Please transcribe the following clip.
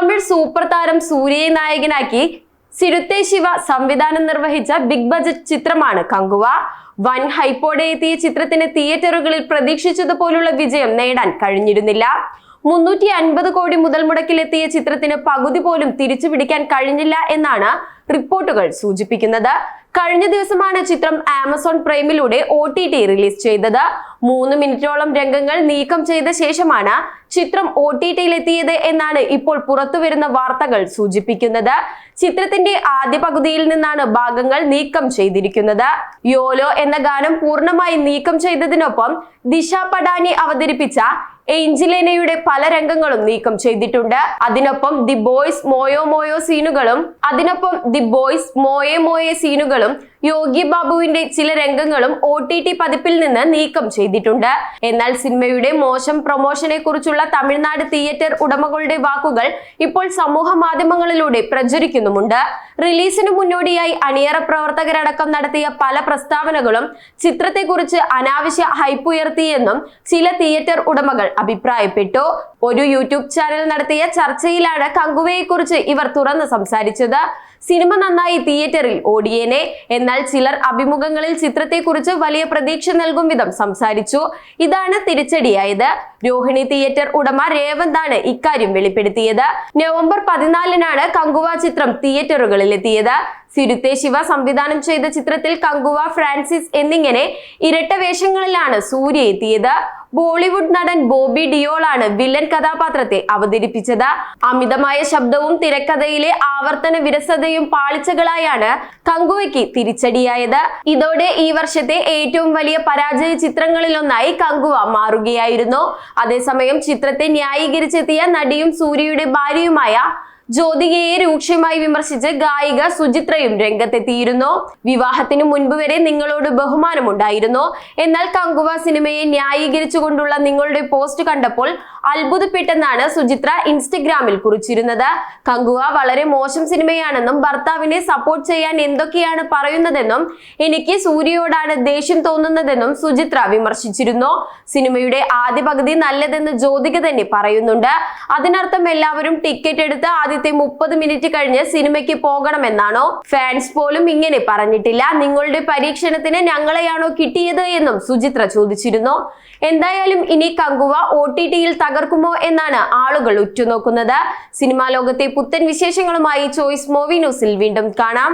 Tamil super താരം സൂര്യയെ നായകനാക്കി സിരുത്തെ ശിവ സംവിധാനം നിർവഹിച്ച ബിഗ് ബജറ്റ് ചിത്രമാണ് കങ്കുവ. വൻ ഹൈപ്പോടെ എത്തിയ ചിത്രത്തിന് തിയേറ്ററുകളിൽ പ്രതീക്ഷിച്ചതുപോലുള്ള വിജയം നേടാൻ കഴിഞ്ഞിരുന്നില്ല. 350 കോടി മുതൽ മുടക്കിലെത്തിയ ചിത്രത്തിന് പകുതി പോലും തിരിച്ചുപിടിക്കാൻ കഴിഞ്ഞില്ല എന്നാണ് റിപ്പോർട്ടുകൾ സൂചിപ്പിക്കുന്നത്. കഴിഞ്ഞ ദിവസമാണ് ചിത്രം ആമസോൺ പ്രൈമിലൂടെ OTT റിലീസ് ചെയ്തത്. 3 മിനിറ്റോളം രംഗങ്ങൾ നീക്കം ചെയ്ത ശേഷമാണ് ചിത്രം OTT-യിലെത്തിയത് എന്നാണ് ഇപ്പോൾ പുറത്തുവരുന്ന വാർത്തകൾ സൂചിപ്പിക്കുന്നത്. ചിത്രത്തിന്റെ ആദ്യ പകുതിയിൽ നിന്നാണ് ഭാഗങ്ങൾ നീക്കം ചെയ്തിരിക്കുന്നത്. യോലോ എന്ന ഗാനം പൂർണ്ണമായി നീക്കം ചെയ്തതിനൊപ്പം ദിശ പടാനി അവതരിപ്പിച്ച ഏഞ്ചലിനയുടെ പല രംഗങ്ങളും നീക്കം ചെയ്തിട്ടുണ്ട്. അതിനൊപ്പം ദി ബോയ്സ് മോയോ മോയോ സീനുകളും യോഗി ബാബുവിന്റെ ചില രംഗങ്ങളും OTT പതിപ്പിൽ നിന്ന് നീക്കം ചെയ്തിട്ടുണ്ട്. എന്നാൽ സിനിമയുടെ മോശം പ്രൊമോഷനെ കുറിച്ചുള്ള തമിഴ്നാട് തിയേറ്റർ ഉടമകളുടെ വാക്കുകൾ ഇപ്പോൾ സമൂഹ മാധ്യമങ്ങളിലൂടെ പ്രചരിക്കുന്നുമുണ്ട്. റിലീസിന് മുന്നോടിയായി അണിയറ പ്രവർത്തകരടക്കം നടത്തിയ പല പ്രസ്താവനകളും ചിത്രത്തെക്കുറിച്ച് അനാവശ്യ ഹൈപ്പ് ഉയർത്തിയെന്നും ചില തിയേറ്റർ ഉടമകൾ അഭിപ്രായപ്പെട്ടു. ഒരു യൂട്യൂബ് ചാനൽ നടത്തിയ ചർച്ചയിലാണ് കങ്കുവയെ കുറിച്ച് ഇവർ തുറന്ന് സംസാരിച്ചത്. സിനിമ നന്നായി തിയേറ്ററിൽ ഓടിയേനെ, എന്നാൽ ചിലർ അഭിമുഖങ്ങളിൽ ചിത്രത്തെക്കുറിച്ച് വലിയ പ്രതീക്ഷ നൽകും വിധം സംസാരിച്ചു. ഇതാണ് തിരിച്ചടിയായത്. രോഹിണി തിയേറ്റർ ഉടമ രേവന്താണ് ഇക്കാര്യം വെളിപ്പെടുത്തിയത്. നവംബർ 14-നാണ് കങ്കുവ ചിത്രം തിയേറ്ററുകളിൽ എത്തിയത്. സിരുത്തെ ശിവ സംവിധാനം ചെയ്ത ചിത്രത്തിൽ കങ്കുവ, ഫ്രാൻസിസ് എന്നിങ്ങനെ ഇരട്ട വേഷങ്ങളിലാണ് സൂര്യ എത്തിയത്. ബോളിവുഡ് നടൻ ബോബി ഡിയോളാണ് വില്ലൻ കഥാപാത്രത്തെ അവതരിപ്പിച്ചത്. അമിതമായ ശബ്ദവും തിരക്കഥയിലെ ആവർത്തന വിരസതയും പാളിച്ചകളായാണ് കങ്കുവയ്ക്ക് തിരിച്ചടിയായത്. ഇതോടെ ഈ വർഷത്തെ ഏറ്റവും വലിയ പരാജയ ചിത്രങ്ങളിലൊന്നായി കങ്കുവ മാറുകയായിരുന്നു. അതേസമയം ചിത്രത്തെ ന്യായീകരിച്ചെത്തിയ നടിയും സൂര്യയുടെ ഭാര്യയുമായ ജ്യോതികയെ രൂക്ഷമായി വിമർശിച്ച് ഗായിക സുചിത്രയും രംഗത്തെത്തിയിരുന്നു. വിവാഹത്തിനു മുൻപ് വരെ നിങ്ങളോട് ബഹുമാനമുണ്ടായിരുന്നു, എന്നാൽ കങ്കുവ സിനിമയെ ന്യായീകരിച്ചുകൊണ്ടുള്ള നിങ്ങളുടെ പോസ്റ്റ് കണ്ടപ്പോൾ അത്ഭുതപ്പെട്ടെന്നാണ് സുചിത്ര ഇൻസ്റ്റഗ്രാമിൽ കുറിച്ചിരുന്നത്. കങ്കുവ വളരെ മോശം സിനിമയാണെന്നും ഭർത്താവിനെ സപ്പോർട്ട് ചെയ്യാൻ എന്തൊക്കെയാണ് പറയുന്നതെന്നും എനിക്ക് സൂര്യയോടാണ് ദേഷ്യം തോന്നുന്നതെന്നും സുചിത്ര വിമർശിച്ചിരുന്നു. സിനിമയുടെ ആദ്യ പകുതി നല്ലതെന്ന് ജ്യോതിക തന്നെ പറയുന്നുണ്ട്. അതിനർത്ഥം എല്ലാവരും ടിക്കറ്റ് എടുത്ത് ആദ്യത്തെ 30 മിനിറ്റ് കഴിഞ്ഞ് സിനിമയ്ക്ക് പോകണമെന്നാണോ? ഫാൻസ് പോലും ഇങ്ങനെ പറഞ്ഞിട്ടില്ല. നിങ്ങളുടെ പരീക്ഷണത്തിന് ഞങ്ങളെയാണോ കിട്ടിയത് എന്നും സുചിത്ര ചോദിച്ചിരുന്നു. എന്തായാലും ഇനി കങ്കുവ OTT-യിൽ തകർക്കുമോ എന്നാണ് ആളുകൾ ഉറ്റുനോക്കുന്നത്. സിനിമാ ലോകത്തെ പുത്തൻ വിശേഷങ്ങളുമായി ചോയ്സ് മൂവി ന്യൂസിൽ വീണ്ടും കാണാം.